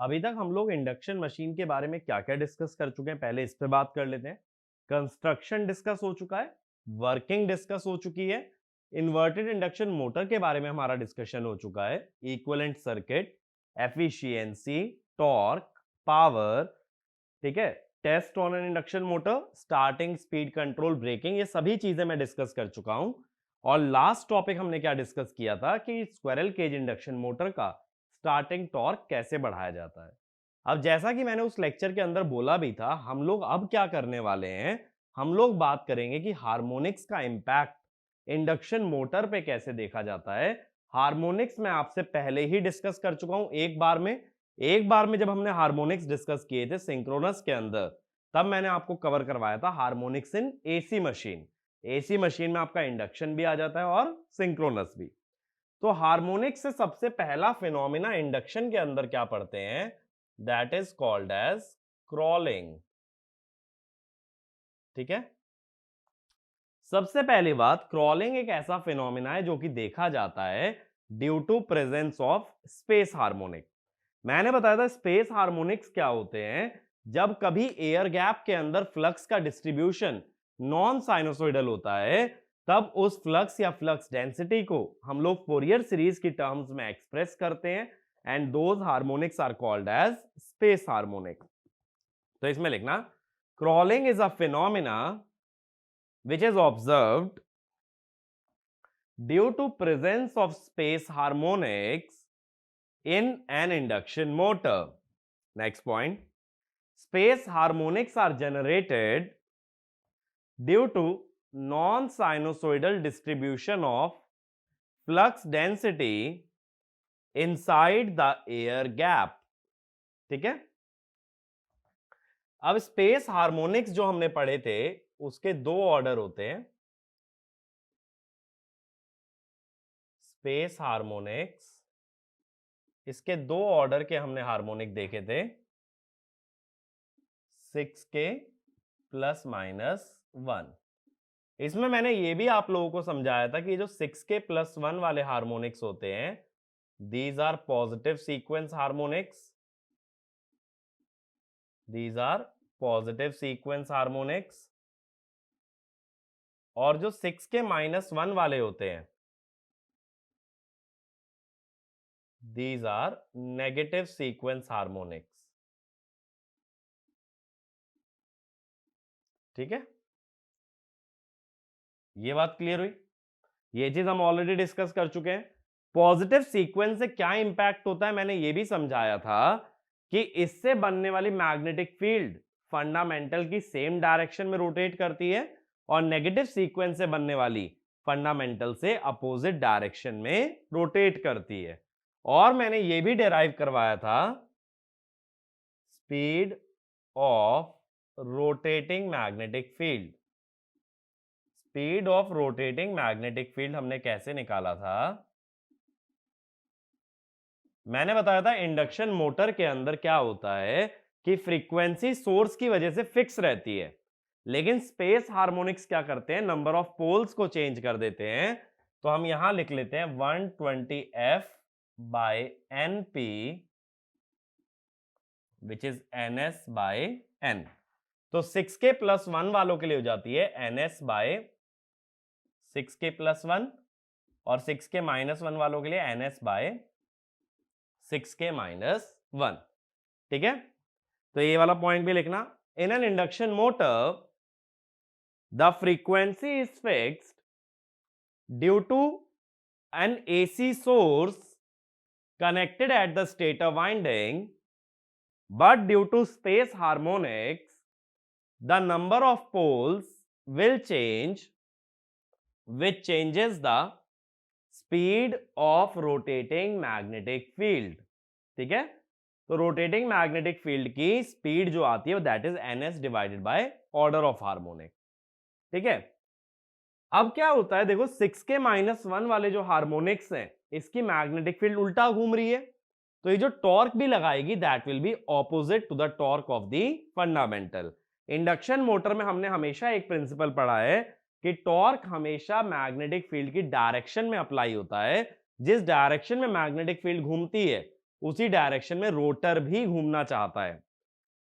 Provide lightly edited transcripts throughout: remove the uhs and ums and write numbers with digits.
अभी तक हम लोग इंडक्शन मशीन के बारे में क्या क्या डिस्कस कर चुके हैं, पहले इस पे बात कर लेते हैं। कंस्ट्रक्शन डिस्कस हो चुका है, वर्किंग डिस्कस हो चुकी है, इन्वर्टेड इंडक्शन मोटर के बारे में हमारा डिस्कशन हो चुका है, equivalent circuit, efficiency, torque, power, ठीक है, test on an induction motor, starting, speed control, braking, ये सभी चीजें मैं डिस्कस कर चुका हूं। और लास्ट टॉपिक हमने क्या डिस्कस किया था कि स्क्विरल केज इंडक्शन मोटर का स्टार्टिंग टॉर्क कैसे बढ़ाया जाता है। अब जैसा कि मैंने उस लेक्चर के अंदर बोला भी था, हम लोग अब क्या करने वाले हैं, हम लोग बात करेंगे कि हार्मोनिक्स का इंपैक्ट इंडक्शन मोटर पे कैसे देखा जाता है। हार्मोनिक्स मैं आपसे पहले ही डिस्कस कर चुका हूं एक बार में जब हमने हार्मोनिक्स डिस्कस किए थे सिंक्रोनस के अंदर, तब मैंने आपको कवर करवाया था harmonics in AC machine. AC machine में आपका इंडक्शन भी आ जाता है और सिंक्रोनस भी। तो हार्मोनिक्स से सबसे पहला फिनोमिना इंडक्शन के अंदर क्या पढ़ते हैं, that is called as crawling. ठीक है, सबसे पहली बात, क्रॉलिंग एक ऐसा फिनोमिना है जो कि देखा जाता है due to presence of space harmonic. मैंने बताया था स्पेस हार्मोनिक्स क्या होते हैं, जब कभी एयर गैप के अंदर फ्लक्स का डिस्ट्रीब्यूशन नॉन साइनोसॉइडल होता है, तब उस फ्लक्स या फ्लक्स डेंसिटी को हम लोग फोरियर सीरीज की टर्म्स में एक्सप्रेस करते हैं, and those harmonics are called as space harmonic. तो इसमें लिखना, crawling is a phenomena which is observed due to presence of space harmonics in an induction motor. Next point, space harmonics are generated due to non-sinusoidal distribution of flux density inside the air gap. ठीक है, अब space harmonics जो हमने पढ़े थे उसके दो order होते हैं। स्पेस हार्मोनिक्स, इसके दो ऑर्डर के हमने हार्मोनिक देखे थे, 6K प्लस माइनस 1। इसमें मैंने ये भी आप लोगों को समझाया था कि जो 6K प्लस 1 वाले हार्मोनिक्स होते हैं, these are positive sequence harmonics, these are positive sequence harmonics. और जो 6K माइनस 1 वाले होते हैं, these are negative sequence harmonics. ठीक है, ये बात क्लियर हुई। ये चीज हम ऑलरेडी डिस्कस कर चुके हैं। पॉजिटिव सीक्वेंस से क्या इंपैक्ट होता है मैंने ये भी समझाया था कि इससे बनने वाली मैग्नेटिक फील्ड फंडामेंटल की सेम डायरेक्शन में रोटेट करती है, और नेगेटिव सीक्वेंस से बनने वाली फंडामेंटल से अपोजिट डायरेक्शन में रोटेट करती है। और मैंने ये भी डिराइव करवाया था speed of rotating magnetic field. Speed of rotating magnetic field हमने कैसे निकाला था, मैंने बताया था इंडक्शन मोटर के अंदर क्या होता है कि फ्रीक्वेंसी सोर्स की वजह से फिक्स रहती है, लेकिन स्पेस हार्मोनिक्स क्या करते हैं, नंबर ऑफ पोल्स को चेंज कर देते हैं। तो हम यहां लिख लेते हैं 120F by NP which is NS by N। तो 6K प्लस 1 वालों के लिए हो जाती है NS बाय 6K प्लस 1, और 6K माइनस 1 वालों के लिए NS बाय 6K माइनस 1। ठीक है, तो ये वाला पॉइंट भी लिखना। In an induction motor the frequency is fixed due to an AC source connected at the stator winding, but due to space harmonics the number of poles will change, which changes the speed of rotating magnetic field। ठीक है, तो rotating magnetic field की speed जो आती है that is NS divided by order of harmonic. ठीक है, अब क्या होता है देखो, 6K माइनस 1 वाले जो हार्मोनिक्स हैं इसकी मैग्नेटिक फील्ड उल्टा घूम रही है, तो ये जो टॉर्क भी लगाएगी that will be opposite to the torque of the fundamental. Induction motor में हमने हमेशा एक प्रिंसिपल पढ़ा है कि टॉर्क हमेशा मैग्नेटिक फील्ड की डायरेक्शन में अप्लाई होता है। जिस डायरेक्शन में मैग्नेटिक फील्ड घूमती है उसी डायरेक्शन में रोटर भी घूमना चाहता है।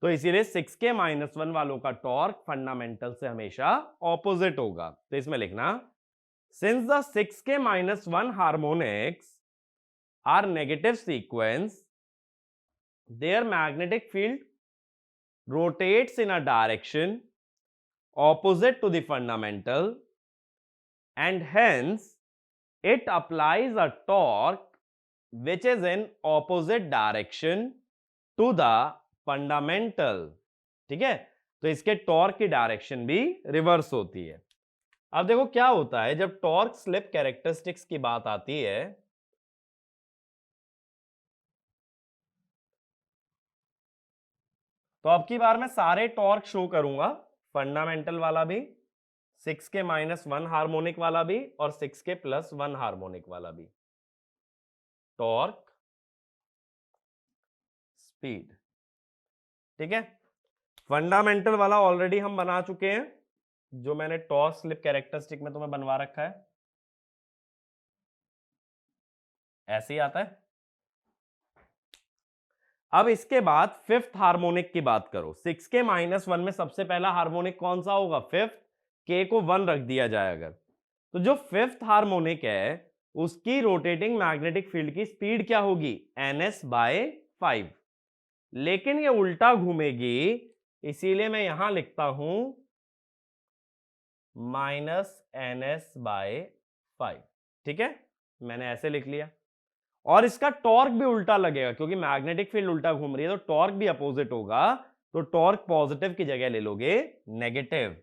तो इसीलिए 6k-1 वालों का टॉर्क फंडामेंटल से हमेशा ऑपोजिट होगा। तो इसमें लिखना, since the 6k-1 harmonics are negative sequence, their magnetic field rotates in a direction opposite to the fundamental, and hence it applies a torque which is in opposite direction to the fundamental। ठीक है, तो इसके torque की direction भी reverse होती है। अब देखो क्या होता है जब टॉर्क स्लिप कैरेक्टरिस्टिक्स की बात आती है, तो अब की बार मैं सारे टॉर्क शो करूंगा, फंडामेंटल वाला भी, 6k-1 हार्मोनिक वाला भी और 6k+1 हार्मोनिक वाला भी। टॉर्क, स्पीड, ठीक है। फंडामेंटल वाला ऑलरेडी हम बना चुके हैं, जो मैंने टॉर्क स्लिप कैरेक्टरिस्टिक में तुम्हें बनवा रखा है, ऐसे ही आता है। अब इसके बाद फिफ्थ हार्मोनिक की बात करो। 6k-1 में सबसे पहला हार्मोनिक कौन सा होगा? फिफ्थ। k को 1 रख दिया जाए अगर, तो जो फिफ्थ हार्मोनिक है उसकी रोटेटिंग मैग्नेटिक फील्ड की स्पीड क्या होगी? ns/5। लेकिन ये उल्टा घूमेगी, इसीलिए मैं यहां लिखता हूं -ns/5। ठीक है, मैंने ऐसे लिख लिया। और इसका टॉर्क भी उल्टा लगेगा क्योंकि मैग्नेटिक फील्ड उल्टा घूम रही है, तो टॉर्क भी अपोजिट होगा। तो टॉर्क पॉजिटिव की जगह ले लोगे नेगेटिव।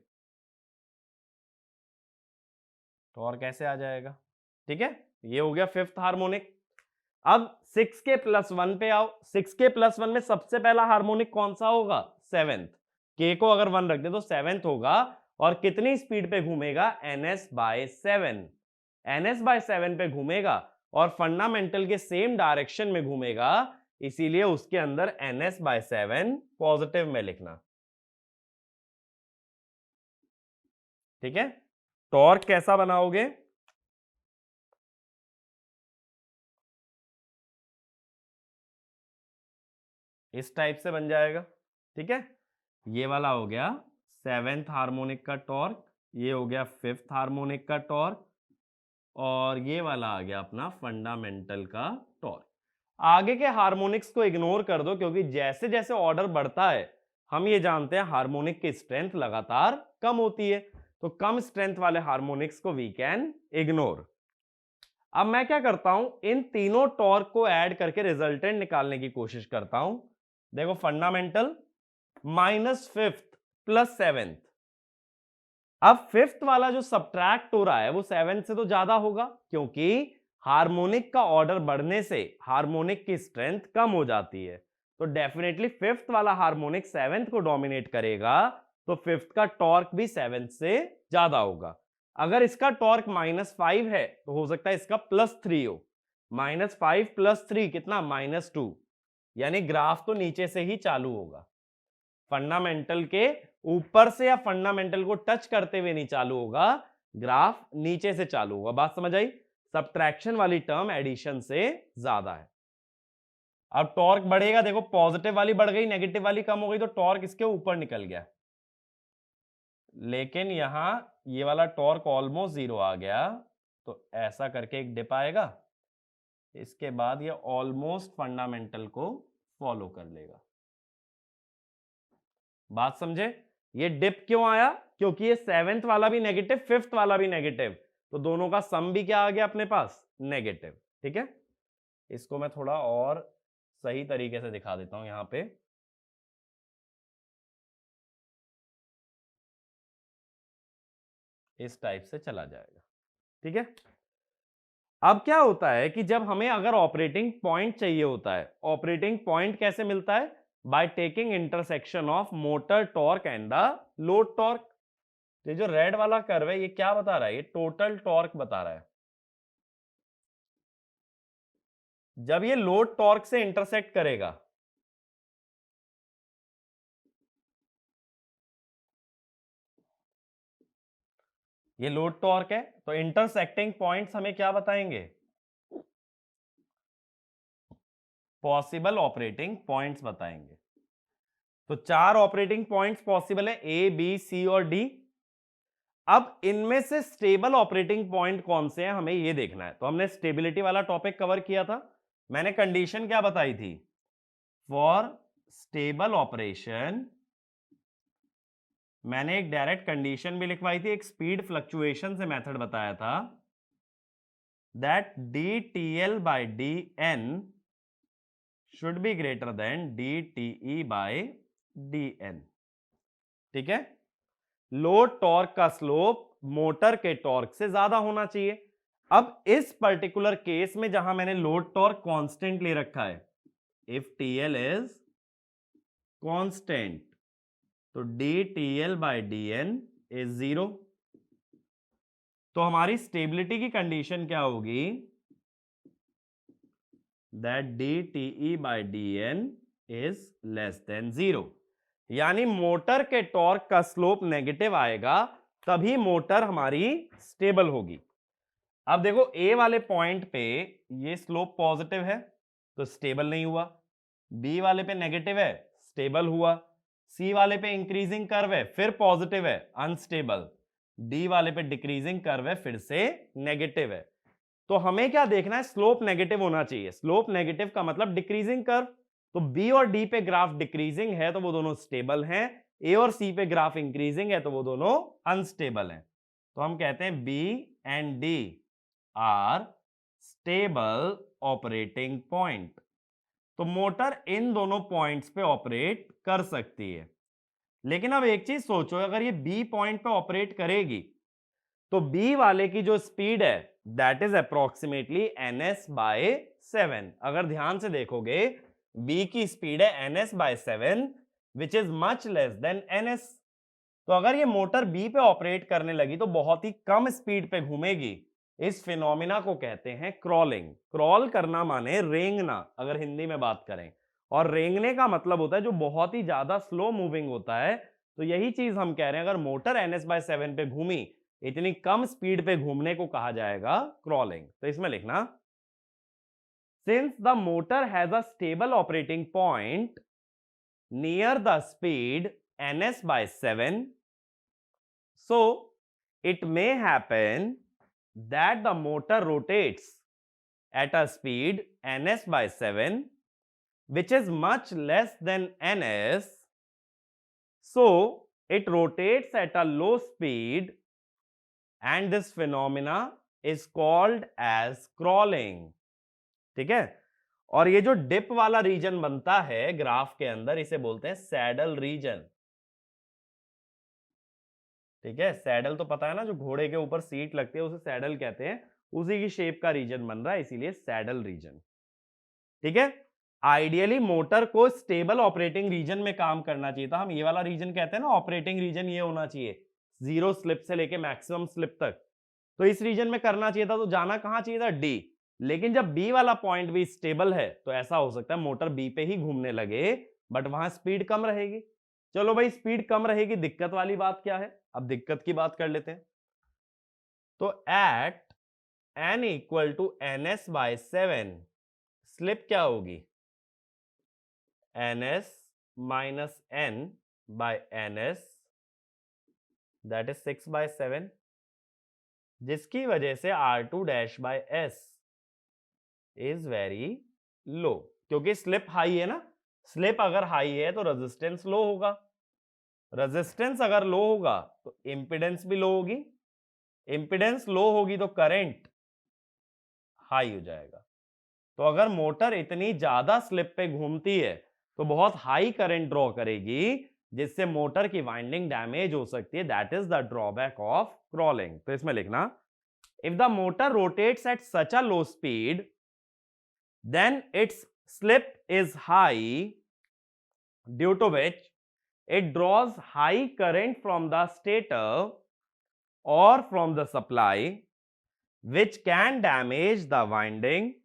टॉर्क ऐसे आ जाएगा। ठीक है, ये हो गया फिफ्थ हार्मोनिक। अब 6k+1 पे आओ। 6k+1 में सबसे पहला हार्मोनिक कौन सा होगा? सेवेंथ। k को अगर 1 रख दे तो सेवेंथ होगा, और कितनी स्पीड पे घूमेगा? ns/7। ns/7 पे घूमेगा और फंडामेंटल के सेम डायरेक्शन में घूमेगा, इसीलिए उसके अंदर ns/7 पॉजिटिव में लिखना। ठीक है, टॉर्क कैसा बनाओगे? इस टाइप से बन जाएगा। ठीक है, ये वाला हो गया सेवेंथ हार्मोनिक का टॉर्क, ये हो गया फिफ्थ हार्मोनिक का टॉर्क, और ये वाला आ गया अपना फंडामेंटल का टॉर्क। आगे के हार्मोनिक्स को इग्नोर कर दो क्योंकि जैसे जैसे ऑर्डर बढ़ता है हम ये जानते हैं हार्मोनिक की स्ट्रेंथ लगातार कम होती है, तो कम स्ट्रेंथ वाले हार्मोनिक्स को वी कैन इग्नोर। अब मैं क्या करता हूं, इन तीनों टॉर्क को ऐड करके रिजल्टेंट निकालने की कोशिश करता हूं। देखो, फंडामेंटल -5th + 7th। अब फिफ्थ वाला जो सब्ट्रैक्ट हो रहा है वो सेवेंथ से तो ज्यादा होगा, क्योंकि हार्मोनिक का ऑर्डर बढ़ने से हार्मोनिक की स्ट्रेंथ कम हो जाती है। तो डेफिनेटली फिफ्थ वाला हार्मोनिक सेवेंथ को डोमिनेट करेगा, तो फिफ्थ का टॉर्क भी सेवेंथ से ज्यादा होगा। अगर इसका टॉर्क -5 है तो हो सकता है इसका +3 हो। -5 + 3 कितना? -2। यानी ग्राफ तो नीचे से ही चालू होगा, फंडामेंटल के ऊपर से या फंडामेंटल को टच करते हुए नहीं चालू होगा, ग्राफ नीचे से चालू होगा। बात समझ आई? सब्ट्रैक्शन वाली टर्म एडिशन से ज्यादा है। अब टॉर्क बढ़ेगा, देखो पॉजिटिव वाली बढ़ गई, नेगेटिव वाली कम हो गई, तो टॉर्क इसके ऊपर निकल गया। लेकिन यहां ये वाला टॉर्क ऑलमोस्ट 0 आ गया, तो ऐसा करके एक डिप आएगा, इसके बाद ये ऑलमोस्ट फंडामेंटल को फॉलो कर लेगा। बात समझे? ये डिप क्यों आया? क्योंकि ये सेवेंथ वाला भी नेगेटिव, फिफ्थ वाला भी नेगेटिव, तो दोनों का सम भी क्या आ गया अपने पास? नेगेटिव। ठीक है, इसको मैं थोड़ा और सही तरीके से दिखा देता हूं यहां पे। इस टाइप से चला जाएगा। ठीक है, अब क्या होता है कि जब हमें अगर ऑपरेटिंग पॉइंट चाहिए होता है, ऑपरेटिंग पॉइंट कैसे मिलता है? By taking intersection of motor torque and the load torque. ये जो रेड वाला कर्व है ये क्या बता रहा है? ये टोटल टॉर्क बता रहा है। जब ये लोड टॉर्क से इंटरसेक्ट करेगा, ये लोड टॉर्क है, तो इंटरसेक्टिंग पॉइंट्स हमें क्या बताएंगे? पॉसिबल ऑपरेटिंग पॉइंट्स बताएंगे। तो 4 ऑपरेटिंग पॉइंट्स पॉसिबल है, ए बी सी और डी। अब इनमें से स्टेबल ऑपरेटिंग पॉइंट कौन से हैं हमें ये देखना है। तो हमने स्टेबिलिटी वाला टॉपिक कवर किया था। मैंने कंडीशन क्या बताई थी? फॉर स्टेबल ऑपरेशन मैंने एक डायरेक्ट कंडीशन भी लिखवाई थी, एक स्पीड फ्लक्चुएशन से मेथड बताया था, that dTL by dN should be greater than dTE by dN। ठीक है, लोड टॉर्क का स्लोप मोटर के टॉर्क से ज्यादा होना चाहिए। अब इस पर्टिकुलर केस में जहां मैंने लोड टॉर्क कांस्टेंट ले रखा है, इफ TL इज कांस्टेंट तो dTL by dN इज 0। तो हमारी स्टेबिलिटी की कंडीशन क्या होगी? That dTE by dN is less than 0। यानी मोटर के टॉर्क का स्लोप नेगेटिव आएगा तभी मोटर हमारी स्टेबल होगी। अब देखो ए वाले पॉइंट पे ये स्लोप पॉजिटिव है तो स्टेबल नहीं हुआ, बी वाले पे नेगेटिव है स्टेबल हुआ, सी वाले पे इंक्रीजिंग कर्व है फिर पॉजिटिव है अनस्टेबल, डी वाले पे डिक्रीजिंग कर्व है फिर से नेगेटिव है। तो हमें क्या देखना है? स्लोप नेगेटिव होना चाहिए। स्लोप नेगेटिव का मतलब डिक्रीजिंग कर्व। तो बी और डी पे ग्राफ डिक्रीजिंग है तो वो दोनों स्टेबल हैं, ए और सी पे ग्राफ इंक्रीजिंग है तो वो दोनों अनस्टेबल हैं। तो हम कहते हैं B and D are stable operating point. तो मोटर इन दोनों पॉइंट्स पे ऑपरेट कर सकती है। लेकिन अब एक चीज सोचो, अगर ये बी पॉइंट पे ऑपरेट करेगी तो बी वाले की जो स्पीड है that is approximately ns by 7। अगर ध्यान से देखोगे बी की स्पीड है ns by 7 which is much less than ns। तो अगर ये मोटर बी पे ऑपरेट करने लगी तो बहुत ही कम स्पीड पे घूमेगी। इस फिनोमिना को कहते हैं क्रॉलिंग। क्रॉल करना माने रेंगना अगर हिंदी में बात करें, और रेंगने का मतलब होता है जो बहुत ही ज्यादा स्लो मूविंग होता है। तो यही चीज हम कह रहे हैं, अगर मोटर ns बाय 7 पे घूमी, इतनी कम स्पीड पे घूमने को कहा जाएगा क्रॉलिंग। तो इसमें लिखना, since the motor has a stable operating point near the speed ns by 7, so it may happen that the motor rotates at a speed ns by 7 which is much less than ns, so it rotates at a low speed and this phenomena is called as crawling। ठीक है, और ये जो dip वाला reason बनता है graph के अंदर इसे बोलते हैं सैडल रीजन। ठीक है, सैडल तो पता है ना, जो घोड़े के ऊपर सीट लगती है उसे सैडल कहते हैं, उसी की शेप का रीजन बन रहा है इसीलिए सैडल रीजन। ठीक है, आइडियली मोटर को स्टेबल ऑपरेटिंग रीजन में काम करना चाहिए था। हम ये वाला रीजन कहते हैं ना, ऑपरेटिंग रीजन ये होना चाहिए 0 स्लिप से लेके मैक्सिमम स्लिप तक। तो इस रीजन में करना चाहिए था, तो जाना कहां चाहिए था? डी। लेकिन जब बी वाला पॉइंट भी स्टेबल है तो ऐसा हो सकता है मोटर बी पे ही घूमने लगे बट वहां स्पीड कम रहेगी। चलो भाई, स्पीड कम रहेगी, दिक्कत वाली बात क्या है? अब दिक्कत की बात कर लेते हैं। तो at n equal to ns by 7 slip क्या होगी? ns minus n by ns that is 6 by 7, जिसकी वजह से r2 dash by s is very low, क्योंकि स्लिप हाई है ना। स्लिप अगर हाई है तो रेजिस्टेंस लो होगा, रेजिस्टेंस अगर लो होगा तो इंपीडेंस भी लो होगी, इंपीडेंस लो होगी तो करंट हाई हो जाएगा। तो अगर मोटर इतनी ज्यादा स्लिप पे घूमती है तो बहुत हाई करंट ड्रॉ करेगी, जिससे मोटर की वाइंडिंग डैमेज हो सकती है। That is the drawback of crawling. तो इसमें लिखना, if the motor rotates at such a low speed then its slip is high, due to which it draws high current from the stator or from the supply, which can damage the winding,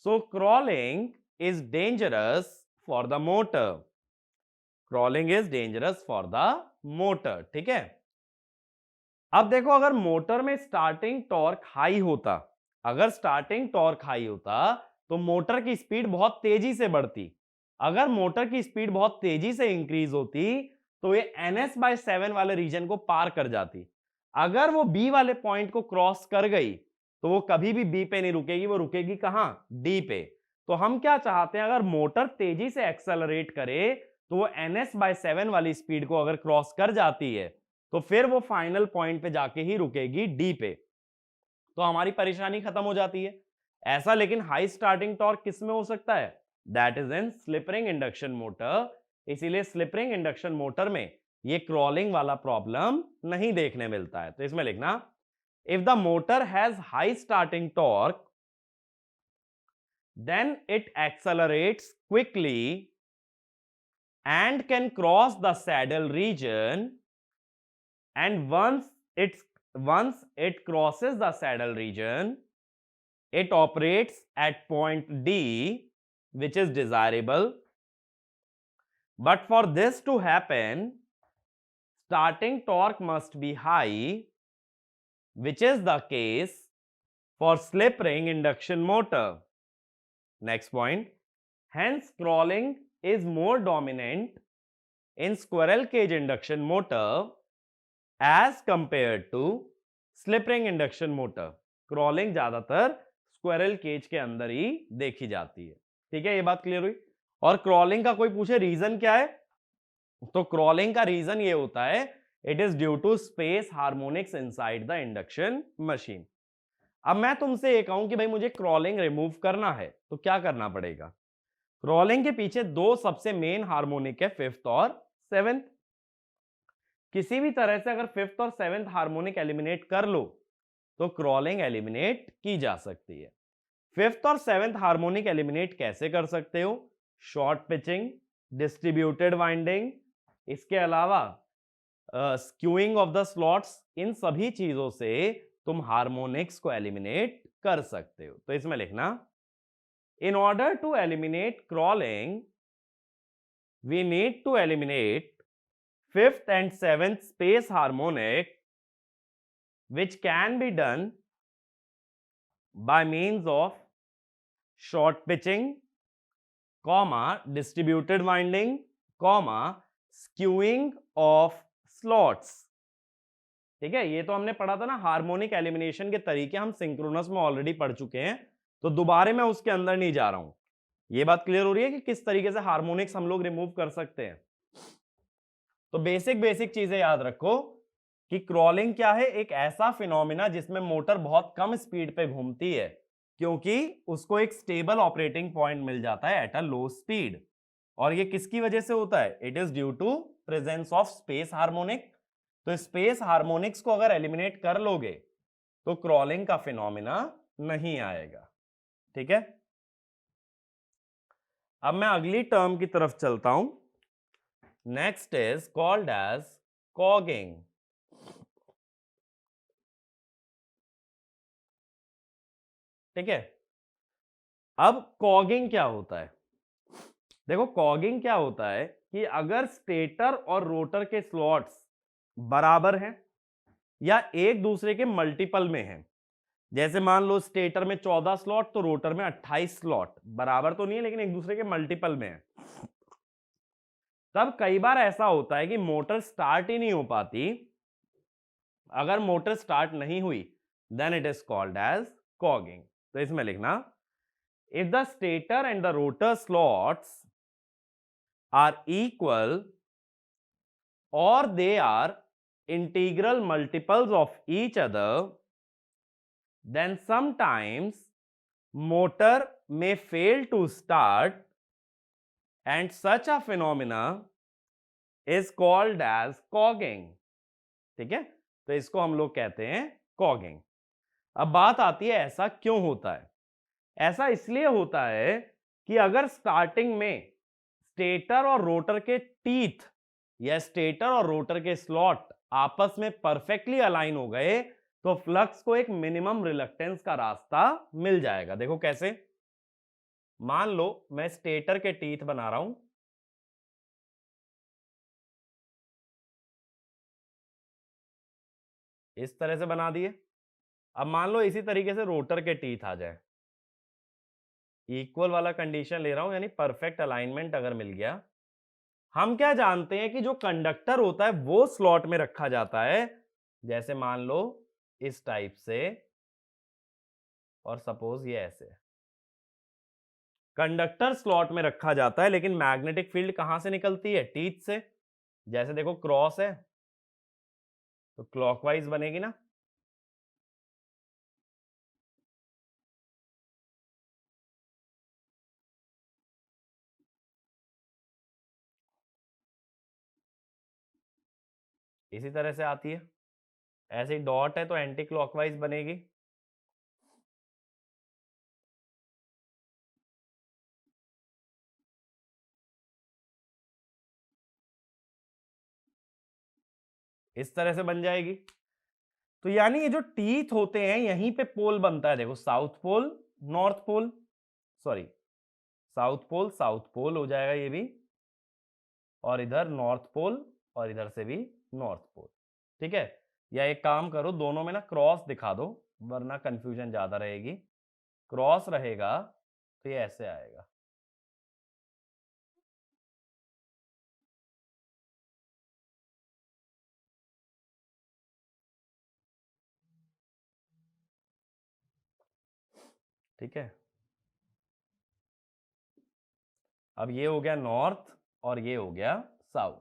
so crawling is dangerous for the motor। crawling is dangerous for the motor। ठीक है, अब देखो, अगर motor में starting torque high होता अगर starting torque high होता तो मोटर की स्पीड बहुत तेजी से बढ़ती। अगर मोटर की स्पीड बहुत तेजी से इंक्रीज होती तो ये ns/7 वाले रीजन को पार कर जाती। अगर वो बी वाले पॉइंट को क्रॉस कर गई तो वो कभी भी बी पे नहीं रुकेगी, वो रुकेगी कहां? डी पे। तो हम क्या चाहते हैं, अगर मोटर तेजी से एक्सेलरेट करे तो वो ns/7 वाली स्पीड को अगर क्रॉस कर जाती है तो फिर वो फाइनल पॉइंट पे जाके ही रुकेगी डी पे, तो हमारी परेशानी खत्म हो जाती है। ऐसा लेकिन हाई स्टार्टिंग टॉर्क किस में हो सकता है? That is in slip ring induction motor. इसीलिए स्लिप रिंग इंडक्शन मोटर में ये क्रॉलिंग वाला प्रॉब्लम नहीं देखने मिलता है। तो इसमें लिखना, if the motor has high starting torque then it accelerates quickly and can cross the saddle region, and once it crosses the saddle region it operates at point D, which is desirable. But for this to happen starting torque must be high, which is the case for slip ring induction motor. Next point, hence crawling is more dominant in squirrel cage induction motor as compared to slip ring induction motor. Crawling ज्यादातर squirrel cage के अंदर ही देखी जाती है। ठीक है, ये बात क्लियर हुई। और क्रॉलिंग का कोई पूछे रीजन क्या है, तो क्रॉलिंग का रीजन ये होता है, it is due to space harmonics inside the induction machine. अब मैं तुमसे ये कहूं कि भाई मुझे क्रॉलिंग रिमूव करना है तो क्या करना पड़ेगा? क्रॉलिंग के पीछे दो सबसे मेन हार्मोनिक है, फिफ्थ और सेवेंथ। किसी भी तरह से अगर फिफ्थ और सेवेंथ हार्मोनिक एलिमिनेट कर लो तो क्रॉलिंग एलिमिनेट की जा सकती है। फिफ्थ और सेवेंथ हार्मोनिक एलिमिनेट कैसे कर सकते हो? शॉर्ट पिचिंग, डिस्ट्रीब्यूटेड वाइंडिंग, इसके अलावा स्क्यूइंग ऑफ द स्लॉट्स, इन सभी चीजों से तुम हार्मोनिक्स को एलिमिनेट कर सकते हो। तो इसमें लिखना, in order to eliminate crawling we need to eliminate fifth and seventh space harmonic, which can be done by means of short pitching, comma distributed winding, comma skewing of slots। ठीक है, ये तो हमने पढ़ा था ना, हार्मोनिक एलिमिनेशन के तरीके हम सिंक्रोनस में ऑलरेडी पढ़ चुके हैं, तो दोबारा मैं उसके अंदर नहीं जा रहा हूं। ये बात क्लियर हो रही है कि किस तरीके से हार्मोनिक्स हम लोग रिमूव कर सकते हैं। तो बेसिक चीजें याद रखो कि क्रॉलिंग क्या है, एक ऐसा फिनोमिना जिसमें मोटर बहुत कम स्पीड पे घूमती है क्योंकि उसको एक स्टेबल ऑपरेटिंग पॉइंट मिल जाता है एट अ लो स्पीड। और ये किसकी वजह से होता है? It is due to presence of space harmonic. तो स्पेस हार्मोनिक्स को अगर एलिमिनेट कर लोगे तो क्रॉलिंग का फिनोमिना नहीं आएगा। ठीक है, अब मैं अगली टर्म की तरफ चलता हूं। Next is called as cogging. ठीक है, अब कॉगिंग क्या होता है? देखो कॉगिंग क्या होता है कि अगर स्टेटर और रोटर के स्लॉट्स बराबर हैं या एक दूसरे के मल्टीपल में हैं, जैसे मान लो स्टेटर में 14 स्लॉट तो रोटर में 28 स्लॉट, बराबर तो नहीं है लेकिन एक दूसरे के मल्टीपल में है, तब कई बार ऐसा होता है कि मोटर स्टार्ट ही नहीं हो पाती। अगर मोटर स्टार्ट नहीं हुई then it is called as cogging. तो इसमें लिखना, if the stator and the rotor slots are equal or they are integral multiples of each other, then sometimes motor may fail to start and such a phenomena is called as cogging। ठीक है, तो इसको हम लोग कहते हैं cogging. अब बात आती है ऐसा क्यों होता है? ऐसा इसलिए होता है कि अगर स्टार्टिंग में स्टेटर और रोटर के टीथ या स्टेटर और रोटर के स्लॉट आपस में परफेक्टली अलाइन हो गए तो फ्लक्स को एक मिनिमम रिलक्टेंस का रास्ता मिल जाएगा। देखो कैसे, मान लो मैं स्टेटर के टीथ बना रहा हूं, इस तरह से बना दिए। अब मान लो इसी तरीके से रोटर के टीथ आ जाए, इक्वल वाला कंडीशन ले रहा हूं, यानी परफेक्ट अलाइनमेंट अगर मिल गया। हम क्या जानते हैं कि जो कंडक्टर होता है वो स्लॉट में रखा जाता है, जैसे मान लो इस टाइप से, और सपोज ये ऐसे कंडक्टर स्लॉट में रखा जाता है, लेकिन मैग्नेटिक फील्ड कहां से निकलती है? टीथ से। जैसे देखो क्रॉस है तो क्लॉकवाइज बनेगी ना, इसी तरह से आती है। ऐसे ही डॉट है तो एंटी क्लॉकवाइज बनेगी। इस तरह से बन जाएगी। तो यानी ये जो टीथ होते हैं यहीं पे पोल बनता है, देखो south pole north pole, sorry south pole हो जाएगा ये भी, और इधर नॉर्थ पोल, और इधर से भी नॉर्थ पोल। ठीक है, या एक काम करो दोनों में ना क्रॉस दिखा दो, वरना कंफ्यूजन ज्यादा रहेगी। क्रॉस रहेगा तो ये ऐसे आएगा। ठीक है, अब ये हो गया नॉर्थ और ये हो गया साउथ।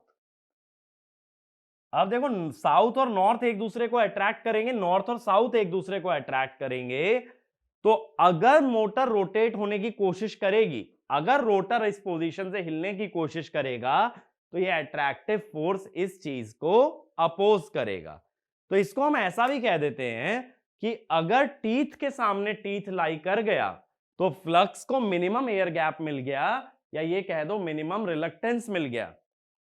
अब देखो साउथ और नॉर्थ एक दूसरे को अट्रैक्ट करेंगे, नॉर्थ और साउथ एक दूसरे को अट्रैक्ट करेंगे, तो अगर मोटर रोटेट होने की कोशिश करेगी, अगर रोटर इस पोजीशन से हिलने की कोशिश करेगा, तो ये अट्रैक्टिव फोर्स इस चीज को अपोज करेगा। तो इसको हम ऐसा भी कह देते हैं कि अगर टीथ के सामने टीथ लाई कर गया तो फ्लक्स को मिनिमम एयर गैप मिल गया, या ये कह दो मिनिमम रिलक्टेंस मिल गया।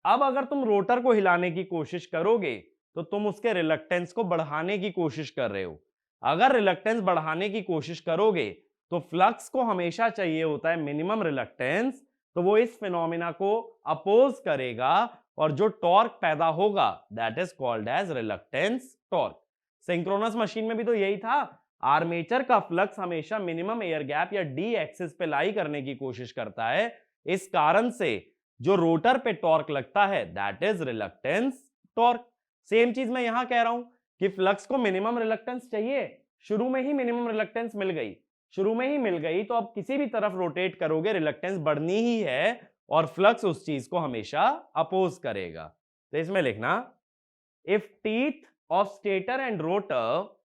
अब अगर तुम रोटर को हिलाने की कोशिश करोगे तो तुम उसके रिलक्टेंस को बढ़ाने की कोशिश कर रहे हो। अगर रिलक्टेंस बढ़ाने की कोशिश करोगे तो फ्लक्स को हमेशा चाहिए होता है मिनिमम रिलक्टेंस, तो वो इस फिनोमिना को अपोज करेगा, और जो टॉर्क पैदा होगा that is called as reluctance torque. Synchronous machine में भी तो यही था, आर्मेचर का फ्लक्स हमेशा मिनिमम एयर गैप या डी एक्सिस पे लाई करने की कोशिश करता है, इस कारण से जो रोटर पे टॉर्क लगता है that is reluctance torque. Same चीज मैं यहां कह रहा हूं कि फ्लक्स को मिनिमम रिलक्टेंस चाहिए, शुरू में ही मिनिमम रिलक्टेंस मिल गई, शुरू में ही मिल गई, तो अब किसी भी तरफ रोटेट करोगे रिलक्टेंस बढ़नी ही है, और फ्लक्स उस चीज को हमेशा अपोज करेगा। तो इसमें लिखना, if teeth of stator and rotor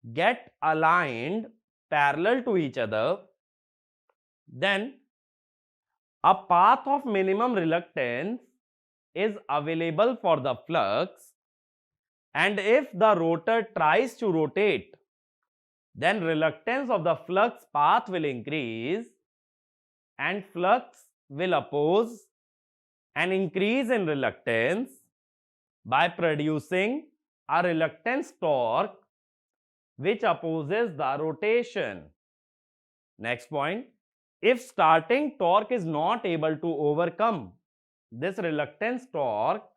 get aligned parallel to each other, then a path of minimum reluctance is available for the flux, and if the rotor tries to rotate, then reluctance of the flux path will increase and flux will oppose an increase in reluctance by producing a reluctance torque which opposes the rotation. Next point, if starting torque is not able to overcome this reluctance torque,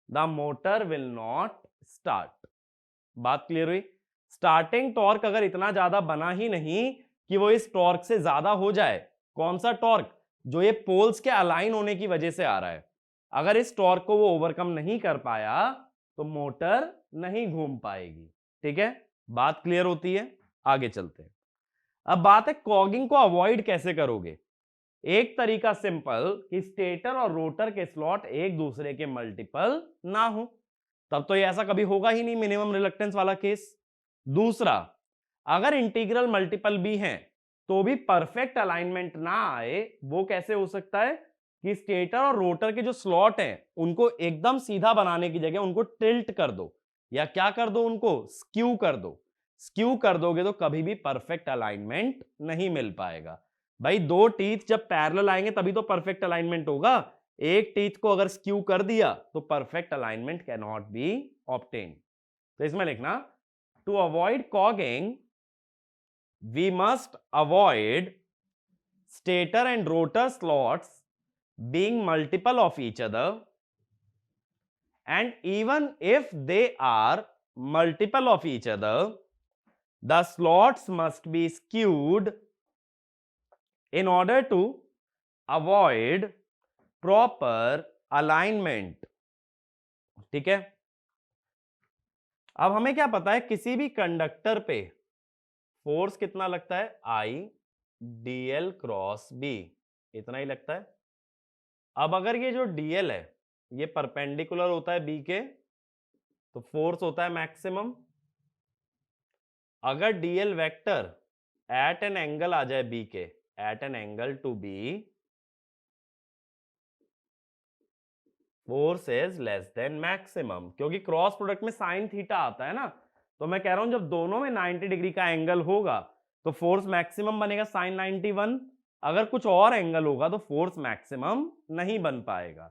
the motor will not start. बात clear हुई? Starting torque अगर इतना ज्यादा बना ही नहीं कि वो इस टॉर्क से ज्यादा हो जाए, कौन सा टॉर्क? जो ये पोल्स के अलाइन होने की वजह से आ रहा है, अगर इस टॉर्क को वो ओवरकम नहीं कर पाया तो मोटर नहीं घूम पाएगी। ठीक है, बात क्लियर होती है? आगे चलते हैं। अब बात है कॉगिंग को अवॉइड कैसे करोगे। एक तरीका सिंपल कि स्टेटर और रोटर के स्लॉट एक दूसरे के मल्टीपल ना हो, तब तो ये ऐसा कभी होगा ही नहीं, मिनिमम रिलक्टेंस वाला केस। दूसरा, अगर इंटीग्रल मल्टीपल भी हैं तो भी परफेक्ट अलाइनमेंट ना आए, वो कैसे हो सकता है कि स्टेटर और रोटर के जो स्लॉट हैं उनको एकदम सीधा बनाने की जगह उनको टिल्ट कर दो, या क्या कर दो, उनको स्क्यू कर दो। स्क्यू कर दोगे तो कभी भी परफेक्ट अलाइनमेंट नहीं मिल पाएगा। भाई दो टीथ जब पैरेलल आएंगे तभी तो परफेक्ट अलाइनमेंट होगा, एक टीथ को अगर स्क्यू कर दिया तो perfect alignment can not be obtain. तो इसमें लिखना, to avoid cogging we must avoid stator and rotor slots being multiple of each other, and even if they are multiple of each other, the slots must be skewed in order to avoid proper alignment। ठीक है, अब हमें क्या पता है, किसी भी conductor पे फोर्स कितना लगता है, आई डीएल क्रॉस बी, इतना ही लगता है। अब अगर ये जो डीएल है ये परपेंडिकुलर होता है बी के, तो फोर्स होता है मैक्सिमम। अगर DL vector at an angle आ जाए बी के, at an angle to B, force is less than maximum, क्योंकि क्रॉस प्रोडक्ट में साइन थीटा आता है ना, तो मैं कह रहा हूं जब दोनों में 90 डिग्री का एंगल होगा तो फोर्स मैक्सिमम बनेगा साइन 91। अगर कुछ और एंगल होगा तो फोर्स मैक्सिमम नहीं बन पाएगा।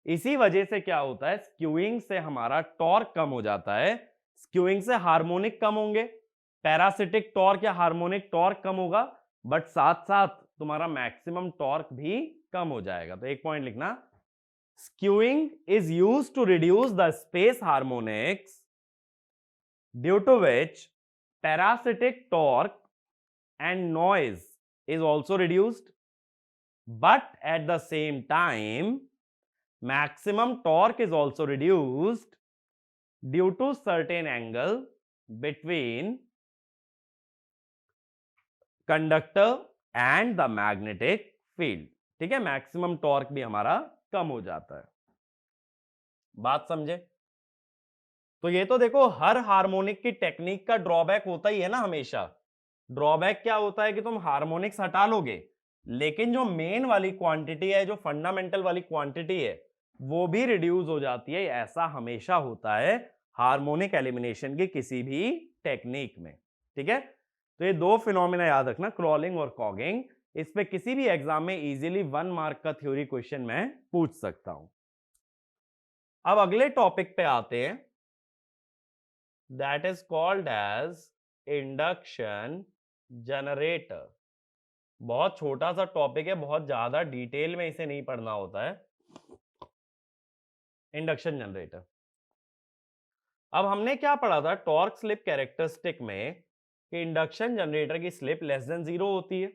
इसी वजह से क्या होता है, स्क्यूइंग से हमारा टॉर्क कम हो जाता है, स्क्यूइंग से हार्मोनिक कम होंगे, पैरासिटिक टॉर्क या हार्मोनिक टॉर्क कम होगा, बट साथ साथ तुम्हारा मैक्सिमम टॉर्क भी कम हो जाएगा। तो एक पॉइंट लिखना, skewing is used to reduce the space harmonics, due to which parasitic torque and noise is also reduced, but at the same time maximum torque is also reduced due to certain angle between conductor and the magnetic field। ठीक है, maximum torque भी हमारा कम हो जाता है। बात समझे? तो ये तो देखो हर हार्मोनिक की टेक्निक का ड्रॉबैक होता ही है ना हमेशा। ड्रॉबैक क्या होता है कि तुम हार्मोनिक्स हटा लोगे, लेकिन जो मेन वाली क्वांटिटी है, जो फंडामेंटल वाली क्वांटिटी है, वो भी रिड्यूस हो जाती है। ऐसा हमेशा होता है हार्मोनिक एलिमिनेशन की किसी भी टेक्निक में। ठीक है, तो ये दो फिनोमिना याद रखना, क्रॉलिंग और कॉगिंग। इस पे किसी भी एग्जाम में इजीली 1 मार्क का थ्योरी क्वेश्चन मैं पूछ सकता हूं। अब अगले टॉपिक पे आते हैं, that is called as induction generator. बहुत छोटा सा टॉपिक है, बहुत ज्यादा डिटेल में इसे नहीं पढ़ना होता है। इंडक्शन जनरेटर, अब हमने क्या पढ़ा था टॉर्क स्लिप कैरेक्टरिस्टिक में कि इंडक्शन जनरेटर की स्लिप लेस देन 0 होती है।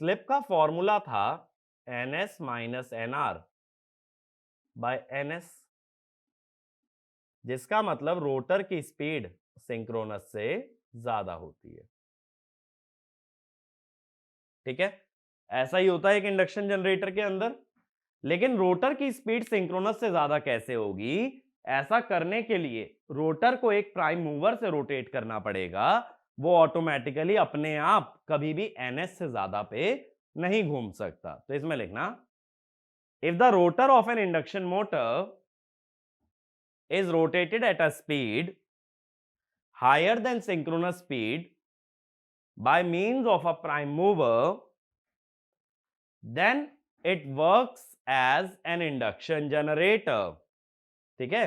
स्लिप का फॉर्मूला था ns minus NR by NS, जिसका मतलब रोटर की स्पीड सिंक्रोनस से ज्यादा होती है। ठीक है, ऐसा ही होता है एक इंडक्शन जनरेटर के अंदर। लेकिन रोटर की स्पीड सिंक्रोनस से ज्यादा कैसे होगी? ऐसा करने के लिए रोटर को एक प्राइम मूवर से रोटेट करना पड़ेगा, वो ऑटोमेटिकली अपने आप कभी भी ns से ज्यादा पे नहीं घूम सकता। तो इसमें लिखना, if the rotor of N induction motor is rotated at a speed higher than synchronous speed by means of a prime mover, then it works as an induction generator। ठीक है,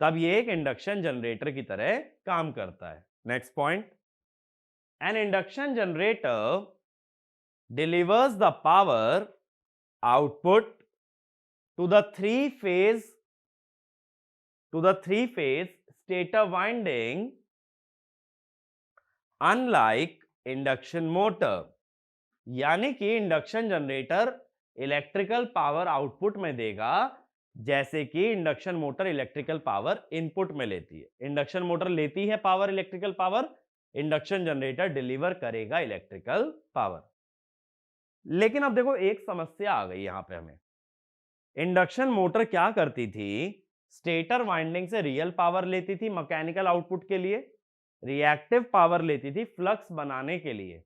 तब ये एक इंडक्शन जनरेटर की तरह काम करता है। Next point, an induction generator delivers the power output to the three phase stator winding, unlike induction motor. यानी कि induction generator electrical power output में देगा जैसे कि induction motor electrical power input में लेती है। इंडक्शन मोटर लेती है power, electrical power, induction generator deliver करेगा इलेक्ट्रिकल पावर। लेकिन अब देखो एक समस्या आ गई यहां पे हमें। इंडक्शन मोटर क्या करती थी, स्टेटर वाइंडिंग से रियल पावर लेती थी मैकेनिकल आउटपुट के लिए, रिएक्टिव पावर लेती थी फ्लक्स बनाने के लिए।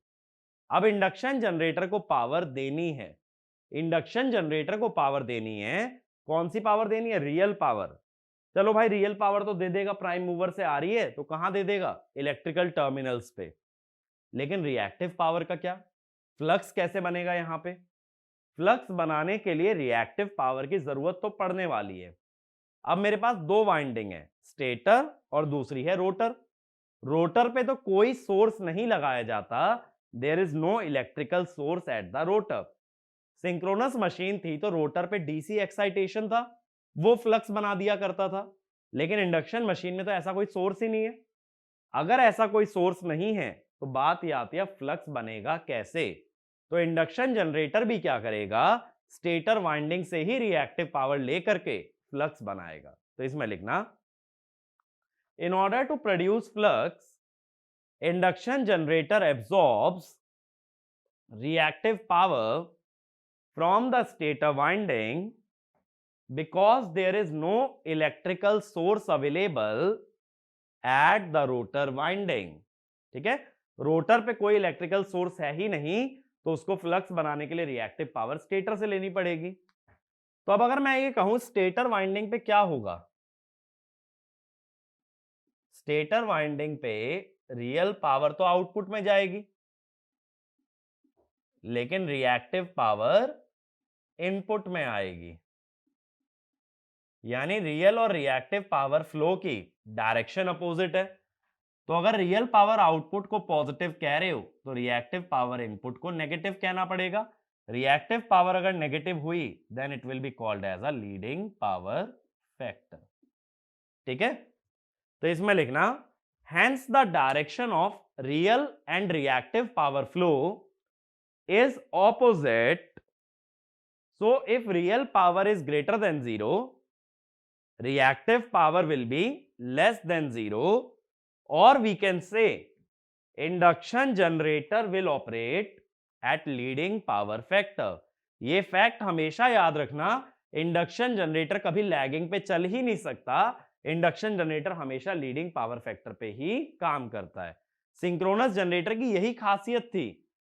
अब इंडक्शन जनरेटर को पावर देनी है, इंडक्शन जनरेटर को पावर देनी है, कौन सी पावर देनी है? Real power. चलो भाई रियल पावर तो दे देगा, प्राइम मूवर से आ रही है तो कहां दे देगा? इलेक्ट्रिकल टर्मिनल्स पे। लेकिन रिएक्टिव पावर का क्या? फ्लक्स कैसे बनेगा यहां पे? फ्लक्स बनाने के लिए रिएक्टिव पावर की जरूरत तो पड़ने वाली है। अब मेरे पास दो वाइंडिंग है, स्टेटर और दूसरी है रोटर। रोटर पे तो कोई सोर्स नहीं लगाया जाता, there is no electrical source at the rotor. Synchronous machine थी तो रोटर पे डीसी एक्साइटेशन था, वो फ्लक्स बना दिया करता था। लेकिन इंडक्शन मशीन में तो ऐसा कोई सोर्स ही नहीं है। अगर ऐसा कोई सोर्स नहीं है तो बात ये आती है फ्लक्स बनेगा कैसे। तो इंडक्शन जनरेटर भी क्या करेगा, स्टेटर वाइंडिंग से ही रिएक्टिव पावर लेकर के फ्लक्स बनाएगा। तो इसमें लिखना, in order to produce flux induction generator absorbs reactive power from the stator winding because there is no electrical source available at the rotor winding। ठीक है, रोटर पे कोई इलेक्ट्रिकल सोर्स है ही नहीं, तो उसको फ्लक्स बनाने के लिए रिएक्टिव पावर स्टेटर से लेनी पड़ेगी। तो अब अगर मैं ये कहूं स्टेटर वाइंडिंग पे क्या होगा, स्टेटर वाइंडिंग पे रियल पावर तो आउटपुट में जाएगी, लेकिन रिएक्टिव पावर इनपुट में आएगी। यानी रियल और रिएक्टिव पावर फ्लो की डायरेक्शन अपोजिट है। तो अगर रियल पावर आउटपुट को पॉजिटिव कह रहे हो तो रिएक्टिव पावर इनपुट को नेगेटिव कहना पड़ेगा। रिएक्टिव पावर अगर नेगेटिव हुई then it will be called as a leading power factor. ठीक है, तो इसमें लिखना, hence the direction of real and reactive power flow is opposite, so if real power is greater than 0 reactive power will be less than 0, or we can say induction generator will operate at leading power factor। ये fact हमेशा याद रखना, induction generator कभी lagging पे चल ही नहीं सकता, induction generator हमेशा लीडिंग पावर फैक्टर पे ही काम करता है। सिंक्रोनस जनरेटर की यही खासियत थी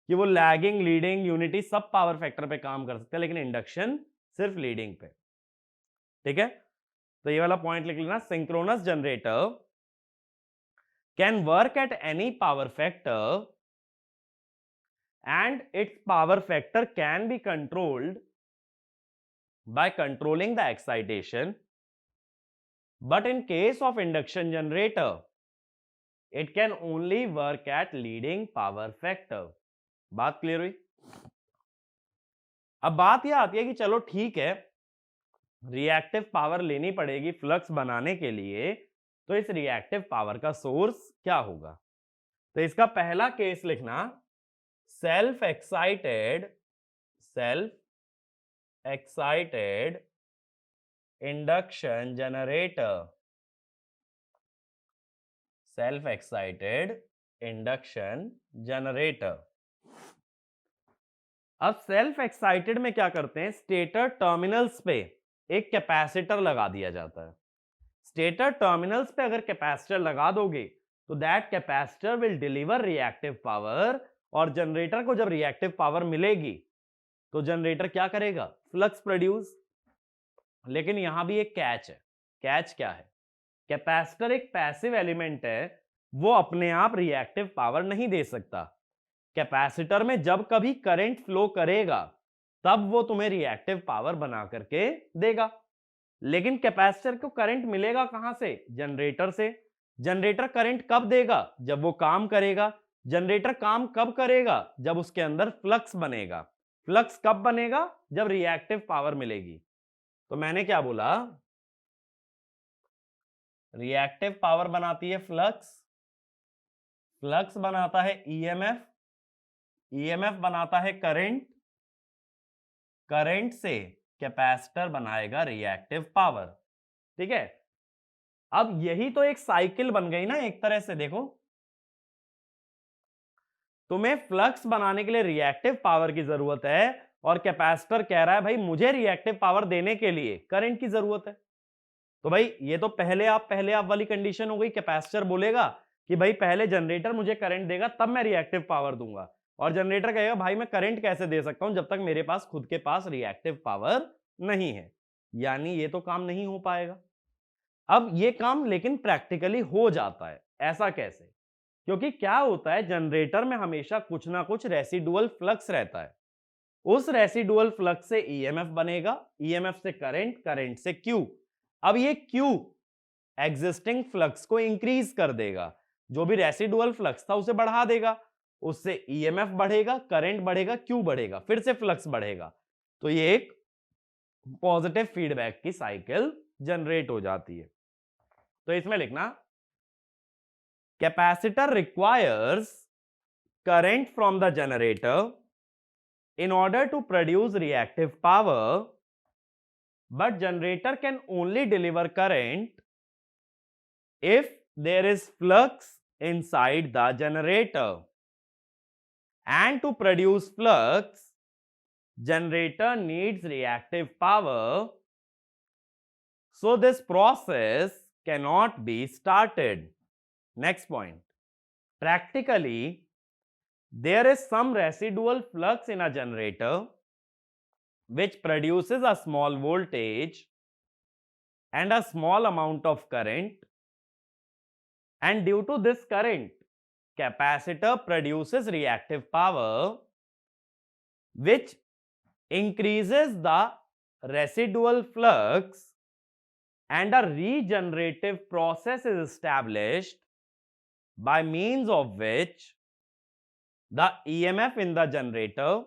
कि वो लैगिंग, लीडिंग, यूनिटी सब पावर फैक्टर पे काम कर सकते हैं, लेकिन इंडक्शन सिर्फ लीडिंग पे। ठीक है, तो ये वाला पॉइंट लिख लेना, synchronous generator can work at any power factor and its power factor can be controlled by controlling the excitation, but in case of induction generator it can only work at leading power factor। बात clear हुई? अब बात यह आती है कि चलो ठीक है, रिएक्टिव पावर लेनी पड़ेगी फ्लक्स बनाने के लिए, तो इस रिएक्टिव पावर का सोर्स क्या होगा। तो इसका पहला केस लिखना, self excited induction generator. Self excited induction generator. अब सेल्फ एक्साइटेड में क्या करते हैं, स्टेटर टर्मिनल्स पे एक कैपेसिटर लगा दिया जाता है। स्टेटर टर्मिनल्स पे अगर कैपेसिटर लगा दोगे तो that capacitor will deliver reactive power, और जनरेटर को जब रिएक्टिव पावर मिलेगी तो जनरेटर क्या करेगा, फ्लक्स प्रोड्यूस। लेकिन यहां भी एक कैच है। कैच क्या है, कैपेसिटर एक पैसिव एलिमेंट है, वो अपने आप रिएक्टिव पावर नहीं दे सकता। कैपेसिटर में जब कभी करंट फ्लो करेगा तब वो तुम्हें रिएक्टिव पावर बना करके देगा। लेकिन कैपेसिटर को करंट मिलेगा कहां से, जनरेटर से। जनरेटर करंट कब देगा, जब वो काम करेगा। जनरेटर काम कब करेगा, जब उसके अंदर फ्लक्स बनेगा। फ्लक्स कब बनेगा, जब रिएक्टिव पावर मिलेगी। तो मैंने क्या बोला, रिएक्टिव पावर बनाती है फ्लक्स, फ्लक्स बनाता है ईएमएफ, ईएमएफ बनाता है करंट, करंट से कैपेसिटर बनाएगा रिएक्टिव पावर। ठीक है, अब यही तो एक साइकिल बन गई ना एक तरह से। देखो, तुम्हें फ्लक्स बनाने के लिए रिएक्टिव पावर की जरूरत है, और कैपेसिटर कह रहा है भाई मुझे रिएक्टिव पावर देने के लिए करंट की जरूरत है। तो भाई ये तो पहले आप वाली कंडीशन हो गई। कैपेसिटर बोलेगा कि भाई पहले जनरेटर मुझे करंट देगा तब मैं रिएक्टिव पावर दूंगा, और जनरेटर कहेगा भाई मैं करंट कैसे दे सकता हूं जब तक मेरे पास खुद के पास रिएक्टिव पावर नहीं है। यानी ये तो काम नहीं हो पाएगा। अब ये काम लेकिन प्रैक्टिकली हो जाता है। ऐसा कैसे, क्योंकि क्या होता है, जनरेटर में हमेशा कुछ ना कुछ रेसिडुअल फ्लक्स रहता है। उस रेसिडुअल फ्लक्स से ईएमएफ बनेगा, ईएमएफ से करंट, करंट से क्यू। अब ये क्यू एग्जिस्टिंग फ्लक्स को इंक्रीज कर देगा, जो भी रेसिडुअल फ्लक्स था उसे बढ़ा देगा, उससे ईएमएफ बढ़ेगा, करंट बढ़ेगा, क्यू बढ़ेगा, फिर से फ्लक्स बढ़ेगा। तो ये एक पॉजिटिव फीडबैक की साइकिल जनरेट हो जाती है। तो इसमें लिखना, capacitor requires current from the generator in order to produce reactive power, but generator can only deliver current if there is flux inside the generator, and to produce flux generator needs reactive power, so this process cannot be started. Next point, practically there is some residual flux in a generator which produces a small voltage and a small amount of current, and due to this current capacitor produces reactive power which increases the residual flux, and a regenerative process is established by means of which the EMF in the generator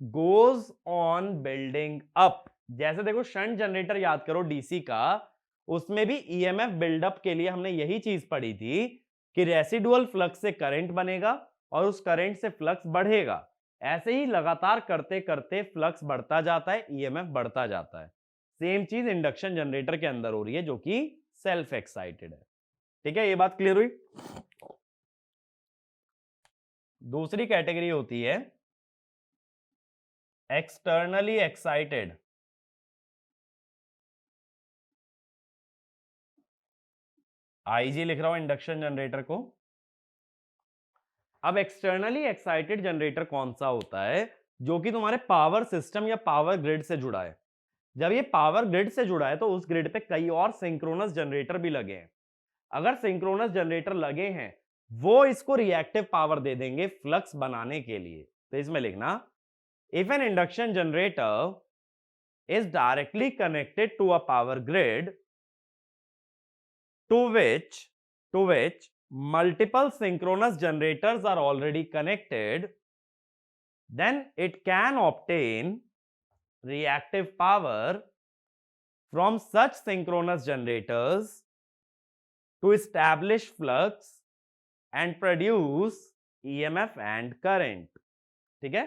goes on building up. जैसे देखो shunt generator याद करो DC का, उसमें भी EMF buildup के लिए हमने यही चीज पढ़ी थी कि रेसिडुअल फ्लक्स से करंट बनेगा और उस करंट से फ्लक्स बढ़ेगा। ऐसे ही लगातार करते करते फ्लक्स बढ़ता जाता है, ईएमएफ बढ़ता जाता है। सेम चीज इंडक्शन जनरेटर के अंदर हो रही है जो कि सेल्फ एक्साइटेड है। ठीक है, ये बात क्लियर हुई। दूसरी कैटेगरी होती है एक्सटर्नली एक्साइटेड। आईजी लिख रहा हूं इंडक्शन जनरेटर को। अब एक्सटर्नली एक्साइटेड जनरेटर कौन सा होता है? जो कि तुम्हारे पावर सिस्टम या पावर ग्रिड से जुड़ा है। जब ये पावर ग्रिड से जुड़ा है तो उस ग्रिड पे कई और सिंक्रोनस जनरेटर भी लगे हैं। अगर सिंक्रोनस जनरेटर लगे हैं वो इसको रिएक्टिव पावर दे देंगे फ्लक्स बनाने के लिए। तो इसमें लिखना, if an induction generator is directly connected to a power grid to which multiple synchronous generators are already connected, then it can obtain reactive power from such synchronous generators to establish flux and produce EMF and current. ठीक है,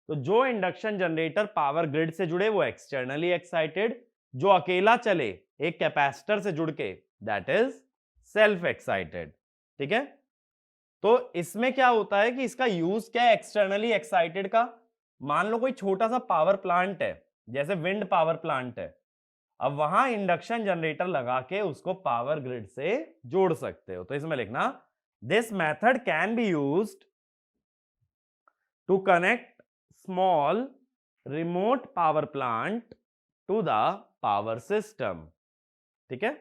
तो जो induction generator power grid से जुड़े वो externally excited, जो अकेला चले एक कैपेसिटर से जुड़ के दैट इज सेल्फ एक्साइटेड। ठीक है, तो इसमें क्या होता है कि इसका यूज क्या है एक्सटर्नली एक्साइटेड का? मान लो कोई छोटा सा पावर प्लांट है, जैसे विंड पावर प्लांट है, अब वहां इंडक्शन जनरेटर लगा के उसको पावर ग्रिड से जोड़ सकते हो। तो इसमें लिखना, this method can be used to connect small remote power plant to the power system. ठीक है,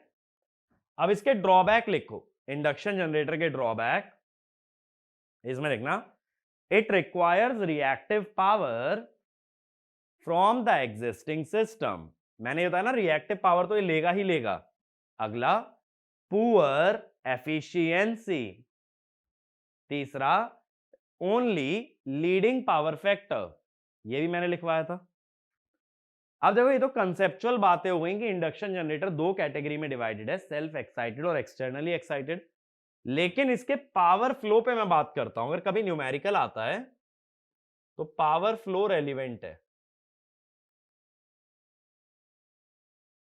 अब इसके ड्रॉबैक लिखो, इंडक्शन जनरेटर के ड्रॉबैक। इसमें लिखना, it requires reactive power from the existing system. मैंने बताया ना रिएक्टिव पावर तो ये लेगा ही लेगा। अगला, पुअर एफिशिएंसी। तीसरा, ओनली लीडिंग पावर फैक्टर, ये भी मैंने लिखवाया था। अब देखो ये तो कंसेप्चुअल बातें हो गई कि इंडक्शन जनरेटर दो कैटेगरी में डिवाइडेड है, सेल्फ एक्साइटेड और एक्सटर्नली एक्साइटेड। लेकिन इसके पावर फ्लो पे मैं बात करता हूं। अगर कभी न्यूमेरिकल आता है तो पावर फ्लो रेलिवेंट है।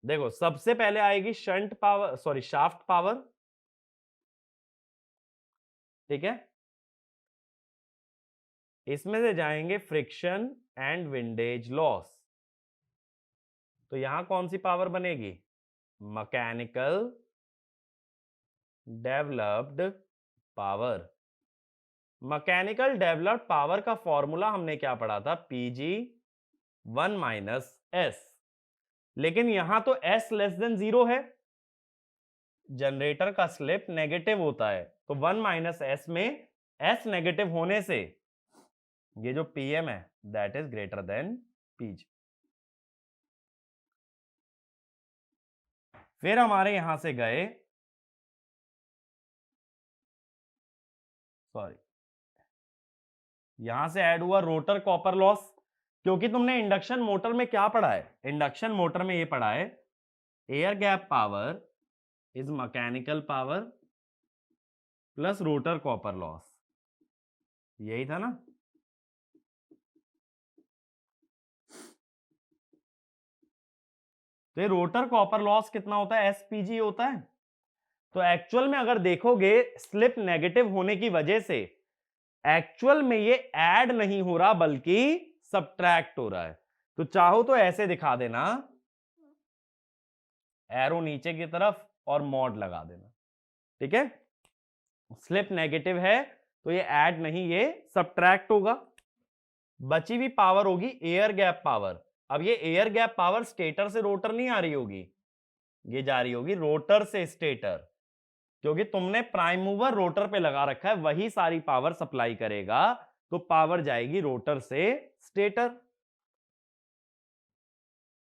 देखो सबसे पहले आएगी shunt power, sorry shaft power. ठीक है, इसमें से जाएंगे फ्रिक्शन एंड विंडेज लॉस। तो यहां कौन सी पावर बनेगी? Mechanical developed power. Mechanical developed power का फॉर्मूला हमने क्या पढ़ा था? PG 1 minus S। लेकिन यहां तो S लेस देन 0 है, जनरेटर का स्लिप नेगेटिव होता है, तो 1 माइनस S में S नेगेटिव होने से ये जो PM है that is greater than PG। फिर हमारे यहां से गए, सॉरी यहां से ऐड हुआ रोटर कॉपर लॉस। क्योंकि तुमने इंडक्शन मोटर में क्या पढ़ा है? इंडक्शन मोटर में ये पढ़ा है air gap power is mechanical power plus rotor copper loss, यही था ना। तो ये रोटर कॉपर लॉस कितना होता है, एसपीजी होता है। तो एक्चुअल में अगर देखोगे स्लिप नेगेटिव होने की वजह से एक्चुअल में ये ऐड नहीं हो रहा बल्कि सब्ट्रैक्ट हो रहा है। तो चाहो तो ऐसे दिखा देना, एरो नीचे की तरफ और मॉड लगा देना, ठीक है। स्लिप नेगेटिव है तो ये ऐड नहीं, ये सब्ट्रैक्ट होगा। बची हुई पावर होगी एयर गैप पावर। अब ये एयर गैप पावर स्टेटर से रोटर नहीं आ रही होगी, ये जा रही होगी रोटर से स्टेटर, क्योंकि तुमने प्राइम मूवर रोटर पे लगा रखा है, वही सारी पावर सप्लाई करेगा। तो पावर जाएगी रोटर से स्टेटर।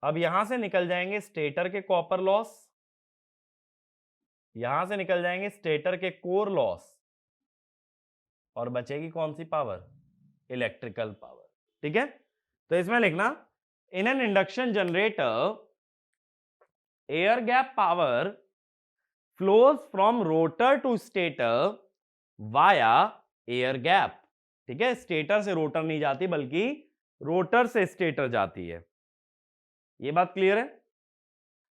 अब यहां से निकल जाएंगे स्टेटर के कॉपर लॉस, यहां से निकल जाएंगे स्टेटर के कोर लॉस, और बचेगी कौन सी पावर, इलेक्ट्रिकल पावर, ठीक है। तो इसमें लिखना, in an induction generator air gap power flows from rotor to stator via air gap, ठीक है। स्टेटर से रोटर नहीं जाती बल्कि रोटर से स्टेटर जाती है, ये बात क्लियर है।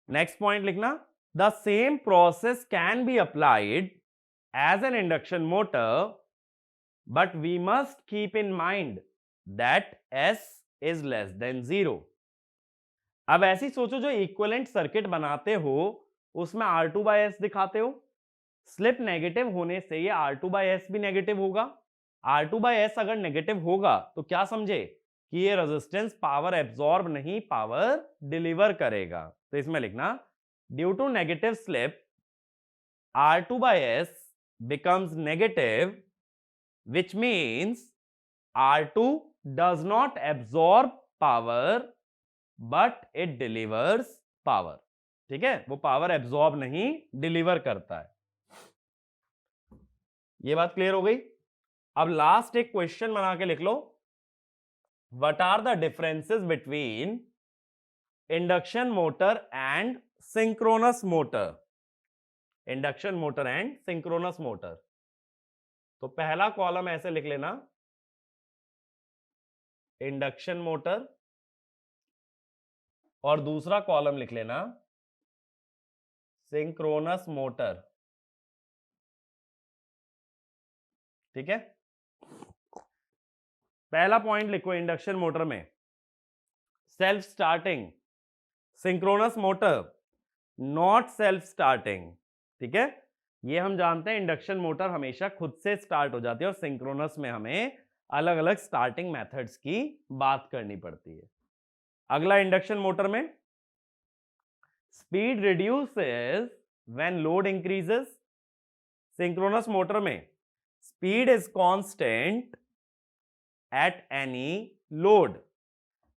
नेक्स्ट पॉइंट लिखना, the same process can be applied as an induction motor but we must keep in mind that s is less than 0। अब ऐसी सोचो जो इक्विवेलेंट सर्किट बनाते हो उसमें R2/S दिखाते हो, स्लिप नेगेटिव होने से ये R2/S भी नेगेटिव होगा। R2/S अगर नेगेटिव होगा तो क्या समझे कि ये रेजिस्टेंस पावर एब्जॉर्ब नहीं, पावर डिलीवर करेगा। तो इसमें लिखना, due to negative slip R2/S becomes negative, which means R2 does not absorb power but it delivers power, ठीक है। वो पावर एब्जॉर्ब नहीं, डिलीवर करता है। ये बात क्लियर हो गई। अब लास्ट एक क्वेश्चन बना के लिख लो, what are the differences between induction motor and synchronous motor, induction motor and synchronous motor. तो पहला कॉलम ऐसे लिख लेना, इंडक्शन मोटर, और दूसरा कॉलम लिख लेना सिंक्रोनस मोटर, ठीक है। पहला पॉइंट लिखो, इंडक्शन मोटर में self starting, synchronous motor not self starting, ठीक है। ये हम जानते हैं इंडक्शन मोटर हमेशा खुद से स्टार्ट हो जाती है और सिंक्रोनस में हमें अलग अलग स्टार्टिंग मेथड्स की बात करनी पड़ती है। अगला, इंडक्शन मोटर में speed reduces when load increases, synchronous motor में speed is constant at any load,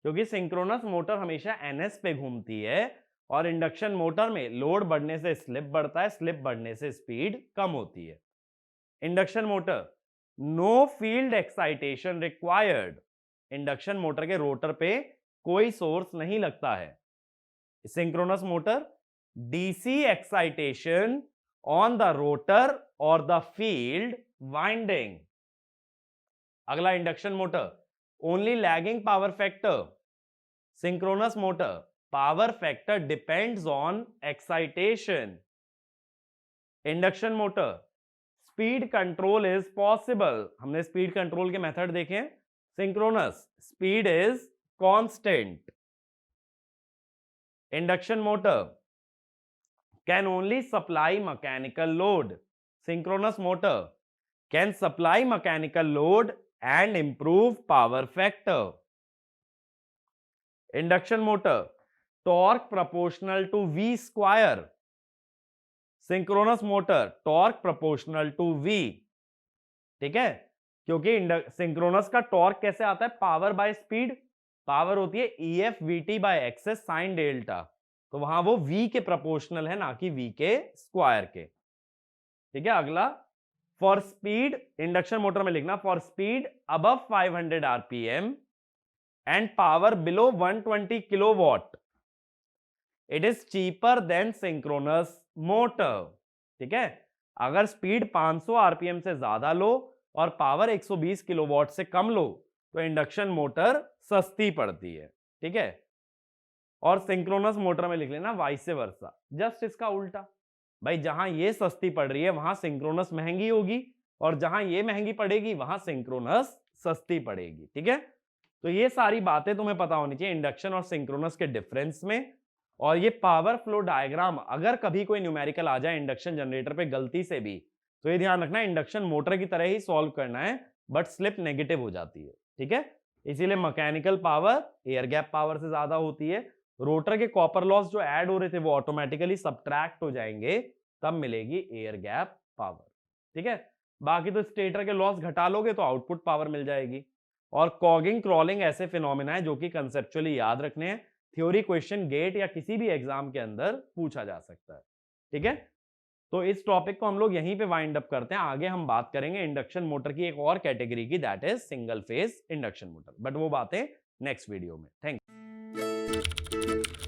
क्योंकि सिंक्रोनस मोटर हमेशा ns पे घूमती है और इंडक्शन मोटर में लोड बढ़ने से स्लिप बढ़ता है, स्लिप बढ़ने से स्पीड कम होती है। Induction motor, know field excitation required, induction motor के रोटर पे कोई सोर्स नहीं लगता है। Synchronous motor, DC excitation on the rotor और द फील्ड वाइंडिंग। अगला, induction motor only lagging power factor, synchronous motor power factor depends on excitation. Induction motor, speed control is possible, हमने speed control के method देखे हैं। Synchronous, speed is constant. Induction motor can only supply mechanical load, synchronous motor can supply mechanical load and improve power factor. Induction motor, torque proportional to V square, synchronous motor torque proportional to V, ठीक है। क्योंकि synchronous का torque कैसे आता है, power by speed, power होती है EF VT bye access sine delta, तो वहां वो V के प्रोपोर्शनल है, ना कि V के स्क्वायर के, ठीक है। अगला, फॉर स्पीड, इंडक्शन मोटर में लिखना, for speed above 500 RPM and power below 120 kilowatt it is cheaper than synchronous motor, ठीक है। अगर स्पीड 500 आरपीएम से ज्यादा लो और पावर 120 किलोवाट से कम लो तो इंडक्शन मोटर सस्ती पड़ती है, ठीक है। और सिंक्रोनस मोटर में लिख लेना वाइस वर्सा, जस्ट इसका उल्टा। भाई जहां ये सस्ती पड़ रही है वहां सिंक्रोनस महंगी होगी, और जहां ये महंगी पड़ेगी वहां सिंक्रोनस सस्ती पड़ेगी, ठीक है। तो ये सारी बातें तुम्हें पता होनी चाहिए इंडक्शन और सिंक्रोनस के डिफरेंस में। और ये पावर फ्लो डायग्राम अगर कभी कोई न्यूमेरिकल आ जाए इंडक्शन जनरेटर पे गलती से भी, तो ये ध्यान रखना इंडक्शन मोटर की तरह ही सॉल्व करना है, बट स्लिप नेगेटिव हो जाती है, ठीक है। इसीलिए mechanical power air gap power से ज्यादा होती है। रोटर के कॉपर लॉस जो ऐड हो रहे थे वो ऑटोमेटिकली सब्ट्रैक्ट हो जाएंगे, तब मिलेगी एयर गैप पावर, ठीक है। बाकी तो स्टेटर के लॉस घटा लोगे तो आउटपुट पावर मिल जाएगी। और कॉगिंग क्रॉलिंग ऐसे फिनोमिना है जो कि कंसेप्चुअली याद रखने हैं, थ्योरी क्वेश्चन गेट या किसी भी एग्जाम के अंदर पूछा जा सकता है, ठीक है। तो इस टॉपिक को हम लोग यहीं पे वाइंड अप करते हैं। आगे हम बात करेंगे इंडक्शन मोटर की एक और कैटेगरी की, that is single phase induction motor, but वो बातें नेक्स्ट वीडियो में। Thank you.